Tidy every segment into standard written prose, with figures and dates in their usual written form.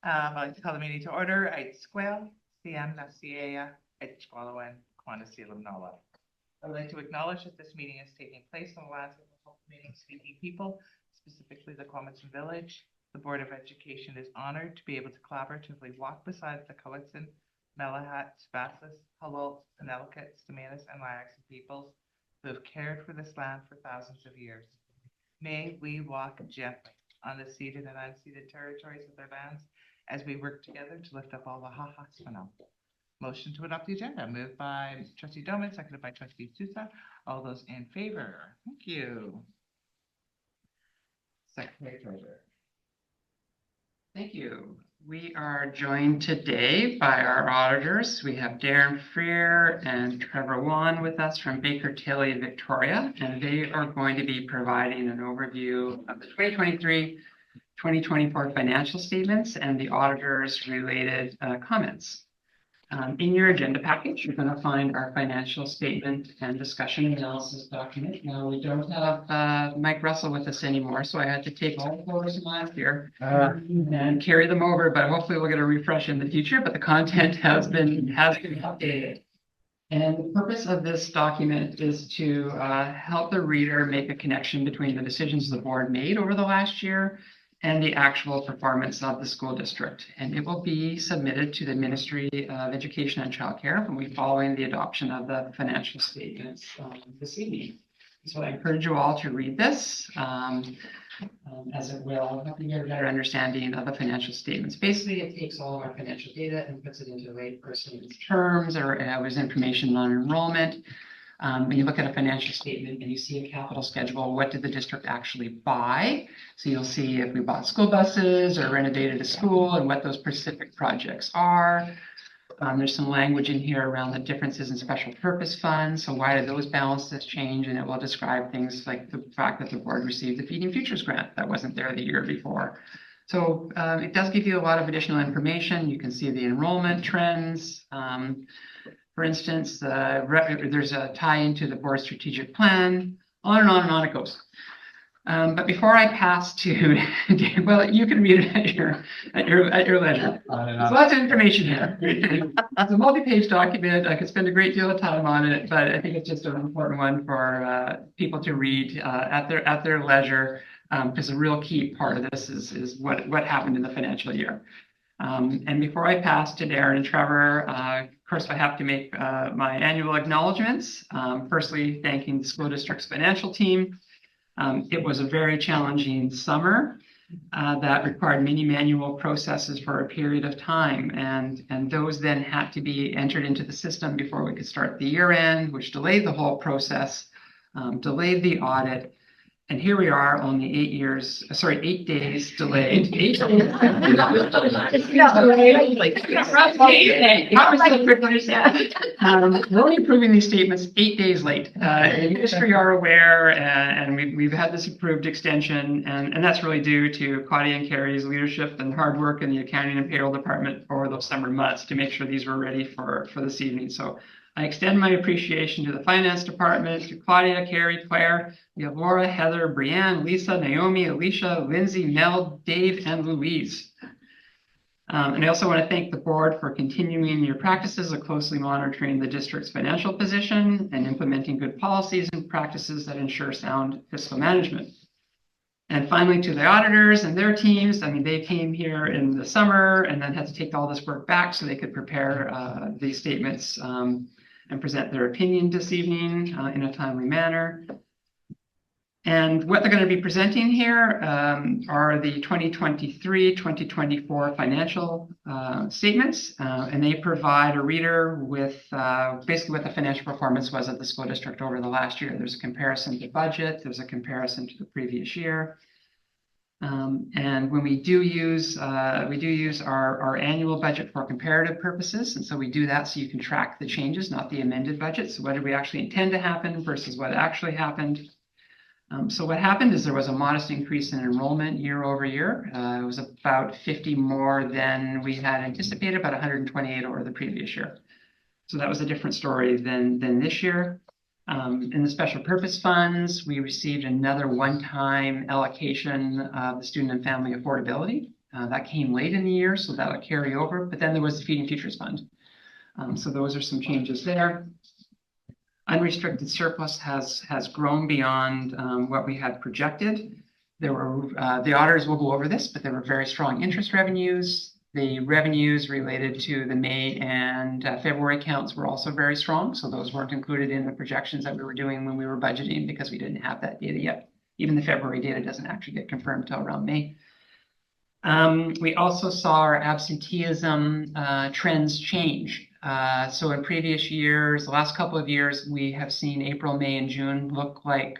I'd like to call the meeting to order. I'd squel, CM na CA, I'd squalawan, Quanta Selam Nala. I would like to acknowledge that this meeting is taking place on the lands of the Hope-Meeting speaking people, specifically the Quamitson Village. The Board of Education is honored to be able to collaboratively walk beside the Quwetson, Malahat, Spasas, Halalt, Penelakut, Stamanis, and Layaxan peoples who have cared for this land for thousands of years. May we walk gently on the ceded and unceded territories of their lands as we work together to lift up all the ha-has for now. Motion to adopt the agenda, moved by trustee Doman, seconded by trustee Sousa. All those in favor? Thank you. Secretary Treasurer. Thank you. We are joined today by our auditors. We have Darren Freer and Trevor Wan with us from Baker Tilly, Victoria, and they are going to be providing an overview of the 2023-2024 financial statements and the auditors' related comments. In your agenda package, you're going to find our financial statement and discussion analysis document. Now, we don't have Mike Russell with us anymore, so I had to take all the photos from last year and carry them over, but hopefully we'll get a refresh in the future, but the content has been updated. And the purpose of this document is to help the reader make a connection between the decisions the board made over the last year and the actual performance of the school district. And it will be submitted to the Ministry of Education and Childcare when we following the adoption of the financial statements this evening. So I encourage you all to read this as it will help you get a better understanding of the financial statements. Basically, it takes all of our financial data and puts it into layperson's terms, or was information on enrollment. When you look at a financial statement and you see a capital schedule, what did the district actually buy? So you'll see if we bought school buses or renovated a school and what those specific projects are. There's some language in here around the differences in special purpose funds. So why did those balances change? And it will describe things like the fact that the board received the Feeding Futures grant that wasn't there the year before. So it does give you a lot of additional information. You can see the enrollment trends. For instance, there's a tie into the board strategic plan, on and on and on it goes. But before I pass to, well, you can read it at your leisure. There's lots of information here. It's a multi-page document. I could spend a great deal of time on it, but I think it's just an important one for people to read at their leisure, because a real key part of this is what happened in the financial year. And before I pass to Darren and Trevor, of course, I have to make my annual acknowledgements. Firstly, thanking the school district's financial team. It was a very challenging summer that required many manual processes for a period of time. And those then had to be entered into the system before we could start the year end, which delayed the whole process, delayed the audit. And here we are, only 8 days delayed. 8 days. We're only approving these statements 8 days late. The ministry are aware, and we've had this approved extension, and that's really due to Claudia and Carrie's leadership and hard work in the accounting and payroll department over those summer months to make sure these were ready for this evening. So I extend my appreciation to the finance department, to Claudia, Carrie, Claire. We have Laura, Heather, Brianne, Lisa, Naomi, Alicia, Lindsay, Mel, Dave, and Louise. And I also want to thank the board for continuing your practices of closely monitoring the district's financial position and implementing good policies and practices that ensure sound fiscal management. And finally, to the auditors and their teams. I mean, they came here in the summer and then had to take all this work back so they could prepare these statements and present their opinion this evening in a timely manner. And what they're going to be presenting here are the 2023-2024 financial statements, and they provide a reader with basically what the financial performance was of the school district over the last year. There's a comparison to budget, there's a comparison to the previous year. And when we do use our annual budget for comparative purposes, and so we do that so you can track the changes, not the amended budget. So what did we actually intend to happen versus what actually happened? So what happened is there was a modest increase in enrollment year over year. It was about 50 more than we had anticipated, about 128 over the previous year. So that was a different story than this year. In the special purpose funds, we received another one-time allocation of the student and family affordability. That came late in the year, so that'll carry over. But then there was the Feeding Futures Fund. So those are some changes there. Unrestricted surplus has grown beyond what we had projected. There were the auditors will go over this, but there were very strong interest revenues. The revenues related to the May and February counts were also very strong. So those weren't included in the projections that we were doing when we were budgeting because we didn't have that data yet. Even the February data doesn't actually get confirmed until around May. We also saw our absenteeism trends change. So in previous years, the last couple of years, we have seen April, May, and June look like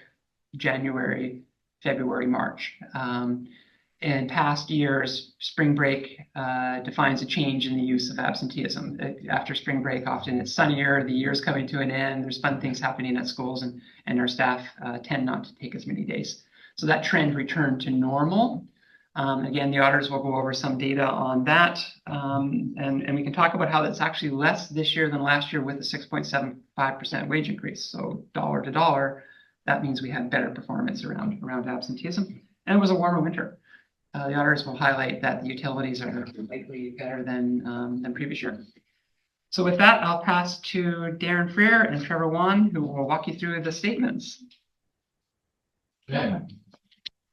January, February, March. In past years, spring break defines a change in the use of absenteeism. After spring break, often it's sunnier, the year's coming to an end, there's fun things happening at schools, and our staff tend not to take as many days. So that trend returned to normal. Again, the auditors will go over some data on that, and we can talk about how that's actually less this year than last year with a 6.75% wage increase. So dollar to dollar, that means we have better performance around absenteeism. And it was a warmer winter. The auditors will highlight that the utilities are likely better than previous year. So with that, I'll pass to Darren Freer and Trevor Wan, who will walk you through the statements. Yeah.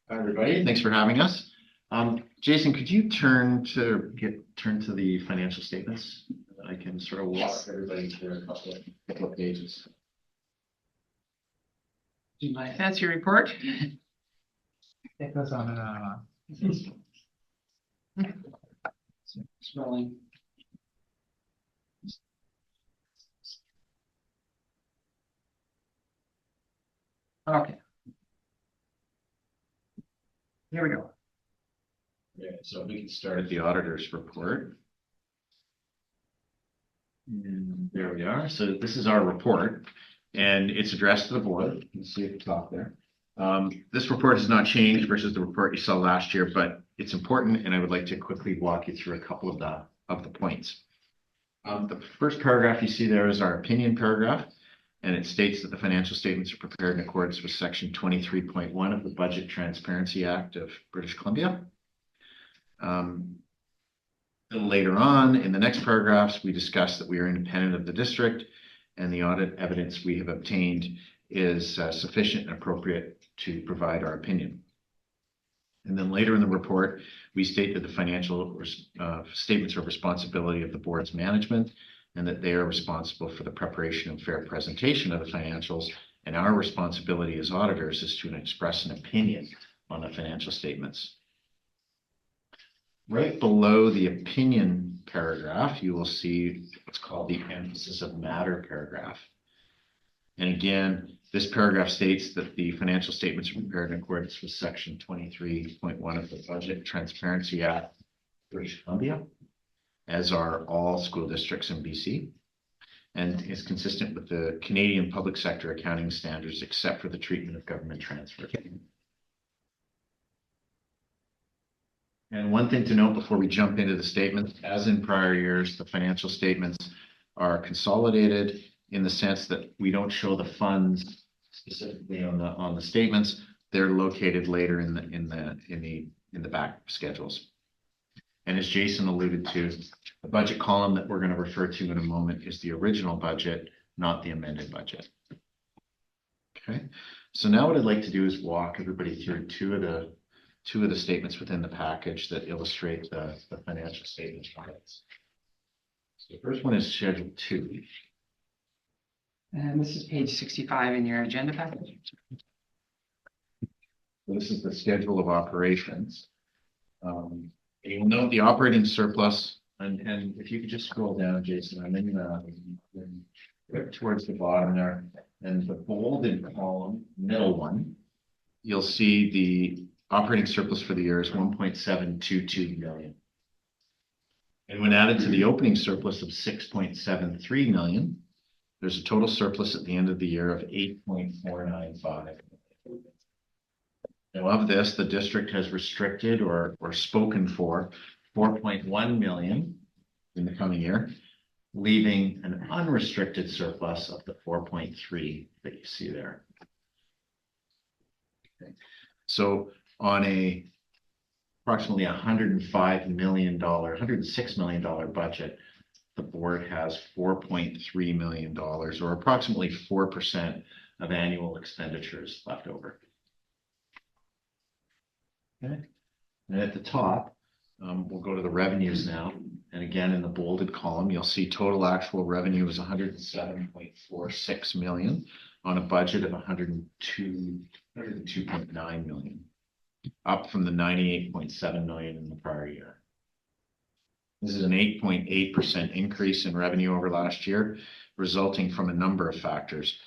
Hi, everybody. Thanks for having us. Jason, could you turn to the financial statements? I can sort of walk everybody through a couple of pages. Do my fancy report. It goes on and on and on. Scrolling. Okay. Here we go. Yeah, so we can start at the auditor's report. And there we are. So this is our report, and it's addressed to the board. You can see at the top there. This report has not changed versus the report you saw last year, but it's important, and I would like to quickly walk you through a couple of the points. The first paragraph you see there is our opinion paragraph, and it states that the financial statements are prepared in accordance with Section 23.1 of the Budget Transparency Act of British Columbia. Later on, in the next paragraphs, we discuss that we are independent of the district, and the audit evidence we have obtained is sufficient and appropriate to provide our opinion. And then later in the report, we state that the financial statements are responsibility of the board's management, and that they are responsible for the preparation and fair presentation of the financials. And our responsibility as auditors is to express an opinion on the financial statements. Right below the opinion paragraph, you will see what's called the emphasis of matter paragraph. And again, this paragraph states that the financial statements are prepared in accordance with Section 23.1 of the Budget Transparency Act, British Columbia, as are all school districts in BC, and is consistent with the Canadian public sector accounting standards, except for the treatment of government transfers. And one thing to note before we jump into the statement, as in prior years, the financial statements are consolidated in the sense that we don't show the funds specifically on the statements. They're located later in the back schedules. And as Jason alluded to, the budget column that we're going to refer to in a moment is the original budget, not the amended budget. Okay, so now what I'd like to do is walk everybody through two of the statements within the package that illustrate the financial statements highlights. So the first one is Schedule 2. And this is page 65 in your agenda package. This is the schedule of operations. You will note the operating surplus, and if you could just scroll down, Jason, I'm in towards the bottom there, and the bolded column, middle one, you'll see the operating surplus for the year is 1.722 million. And when added to the opening surplus of 6.73 million, there's a total surplus at the end of the year of 8.495. Now, of this, the district has restricted or spoken for 4.1 million in the coming year, leaving an unrestricted surplus of the 4.3 that you see there. Okay. So on a approximately $106 million budget. The board has $4.3 million, or approximately 4% of annual expenditures left over. Okay, and at the top, we'll go to the revenues now. And again, in the bolded column, you'll see total actual revenue is $107.46 million on a budget of $102.9 million, up from the $98.7 million in the prior year. This is an 8.8% increase in revenue over last year, resulting from a number of factors.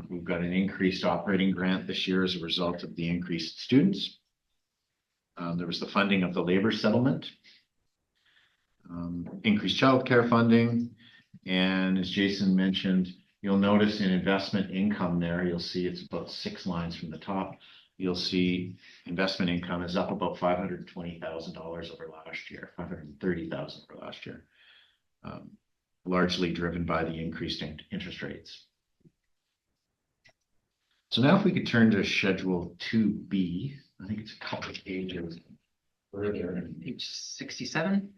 We've got an increased operating grant this year as a result of the increased students. There was the funding of the labor settlement, increased childcare funding, and as Jason mentioned, you'll notice in investment income there, you'll see it's about 6 lines from the top. You'll see investment income is up about $520,000 over last year, $530,000 over last year, largely driven by the increased interest rates. So now if we could turn to Schedule 2B, I think it's a couple of pages further. Page 67.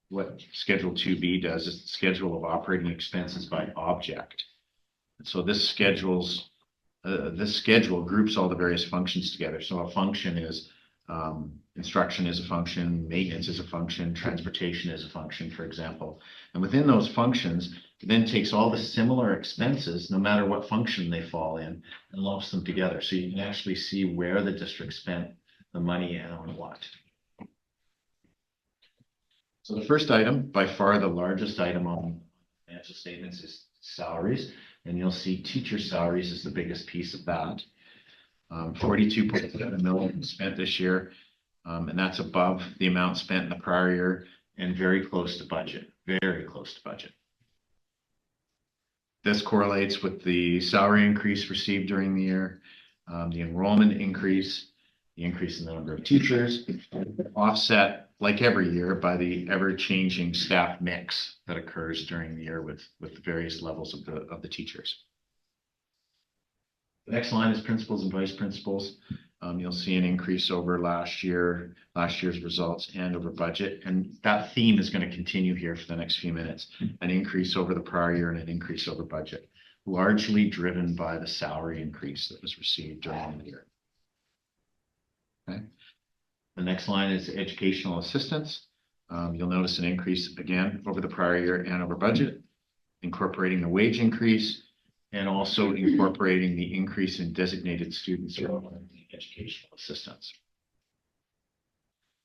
What Schedule 2B does is the schedule of operating expenses by object. And so this schedule groups all the various functions together. So a function is instruction is a function, maintenance is a function, transportation is a function, for example. And within those functions, it then takes all the similar expenses, no matter what function they fall in, and lumps them together. So you can actually see where the district spent the money and on what. So the first item, by far the largest item on financial statements, is salaries. And you'll see teacher salaries is the biggest piece of that. $42.7 million spent this year. And that's above the amount spent in the prior year and very close to budget, very close to budget. This correlates with the salary increase received during the year, the enrollment increase, the increase in the number of teachers, offset like every year by the ever-changing staff mix that occurs during the year with the various levels of the teachers. The next line is principals and vice principals. You'll see an increase over last year's results and over budget. And that theme is going to continue here for the next few minutes. An increase over the prior year and an increase over budget, largely driven by the salary increase that was received during the year. Okay. The next line is educational assistance. You'll notice an increase again over the prior year and over budget, incorporating the wage increase and also incorporating the increase in designated students from educational assistance.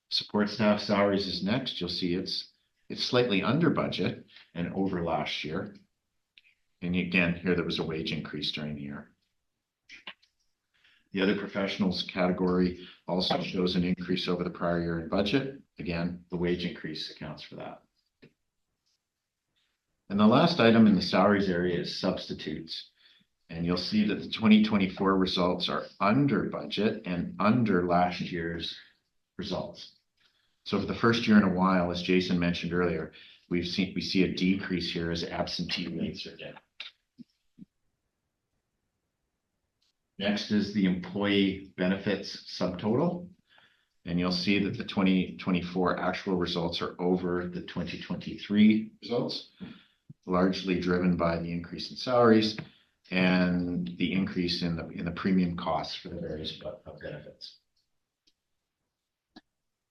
Support staff salaries is next. You'll see it's slightly under budget and over last year. And again, here there was a wage increase during the year. The other professionals category also shows an increase over the prior year in budget. Again, the wage increase accounts for that. And the last item in the salaries area is substitutes. And you'll see that the 2024 results are under budget and under last year's results. So for the first year in a while, as Jason mentioned earlier, we see a decrease here as absentee rates are down. Next is the employee benefits subtotal. And you'll see that the 2024 actual results are over the 2023 results, largely driven by the increase in salaries and the increase in the premium costs for the various benefits.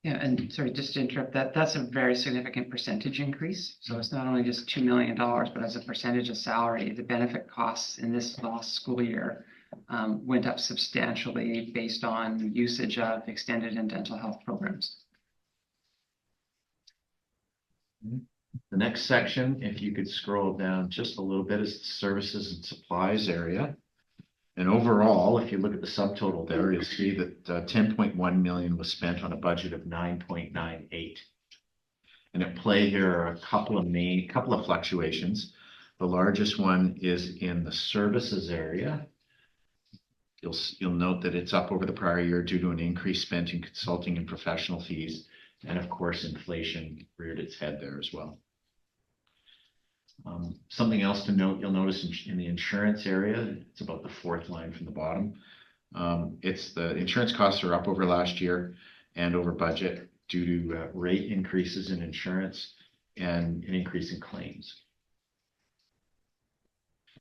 Yeah, and sorry, just to interrupt that, that's a very significant percentage increase. So it's not only just $2 million, but as a percentage of salary, the benefit costs in this last school year went up substantially based on usage of extended and dental health programs. The next section, if you could scroll down just a little bit, is the services and supplies area. And overall, if you look at the subtotal there, you'll see that $10.1 million was spent on a budget of $9.98. And at play here are a couple of fluctuations. The largest one is in the services area. You'll note that it's up over the prior year due to an increase spent in consulting and professional fees. And of course, inflation reared its head there as well. Something else to note, you'll notice in the insurance area, it's about the fourth line from the bottom. It's the insurance costs are up over last year and over budget due to rate increases in insurance and an increase in claims.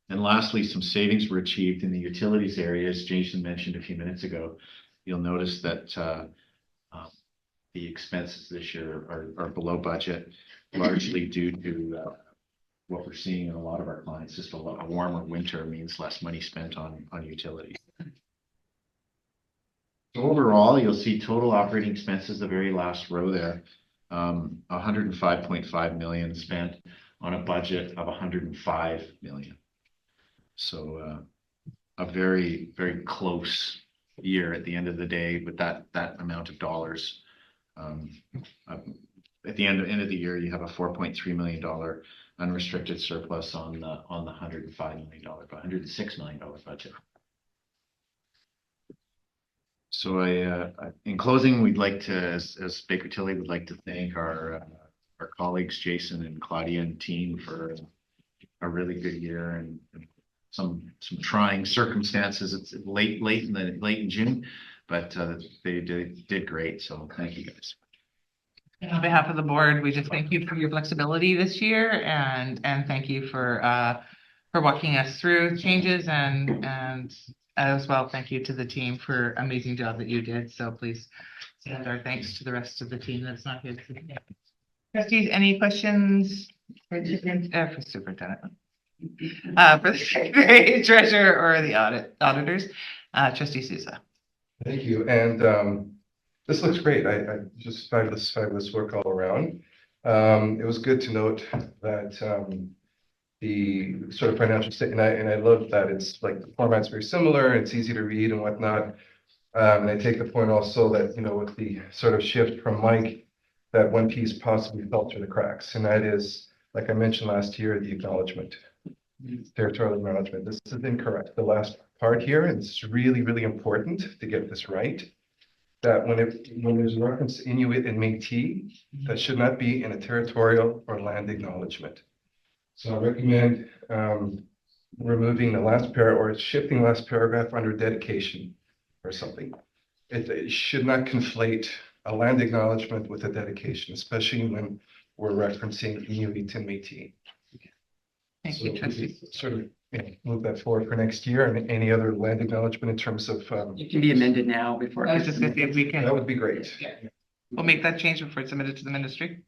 And lastly, some savings were achieved in the utilities area, as Jason mentioned a few minutes ago. You'll notice that the expenses this year are below budget, largely due to what we're seeing in a lot of our clients. Just a warmer winter means less money spent on utilities. So overall, you'll see total operating expenses, the very last row there, 105.5 million spent on a budget of 105 million. So a very, very close year at the end of the day with that amount of dollars. At the end of the year, you have a $4.3 million unrestricted surplus on the $105 million, $106 million budget. So in closing, we'd like to, as Baker Tilly, would like to thank our colleagues, Jason and Claudia and team, for a really good year and some trying circumstances. It's late in June, but they did great. So thank you guys. On behalf of the board, we just thank you for your flexibility this year and thank you for walking us through changes and as well, thank you to the team for amazing job that you did. So please send our thanks to the rest of the team that's not here today. Trustees, any questions for superintendent? For the secretary, treasurer, or the auditors? Trustee Sousa. Thank you. And this looks great. I just fabulous work all around. It was good to note that the sort of financial statement, and I love that it's like the format's very similar, it's easy to read and whatnot. And I take the point also that, you know, with the sort of shift from Mike, that one piece possibly fell through the cracks, and that is, like I mentioned last year, the acknowledgement, territorial acknowledgement. This is incorrect. The last part here, and it's really, really important to get this right, that when there's a reference to Inuit and Métis, that should not be in a territorial or land acknowledgement. So I recommend removing the last paragraph or shifting the last paragraph under dedication or something. It should not conflate a land acknowledgement with a dedication, especially when we're referencing Inuit and Métis. Thank you, Trustee. Sort of move that forward for next year, and any other land acknowledgement in terms of. It can be amended now before. I was just gonna see if we can. That would be great. Yeah. We'll make that change before it's submitted to the ministry.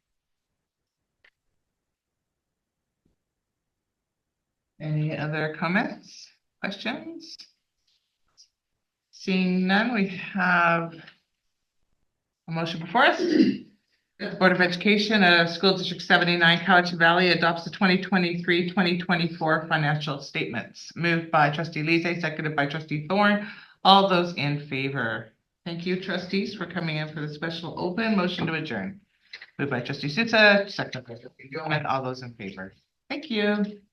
Any other comments, questions? Seeing none, we have a motion before us. The Board of Education of School District 79, Cowichan Valley adopts the 2023-2024 financial statements. Moved by Trustee Lise, seconded by Trustee Thorn. All those in favor. Thank you, trustees, for coming in for the special open. Motion to adjourn. Moved by Trustee Sousa, seconded by Trustee Gilman. All those in favor. Thank you.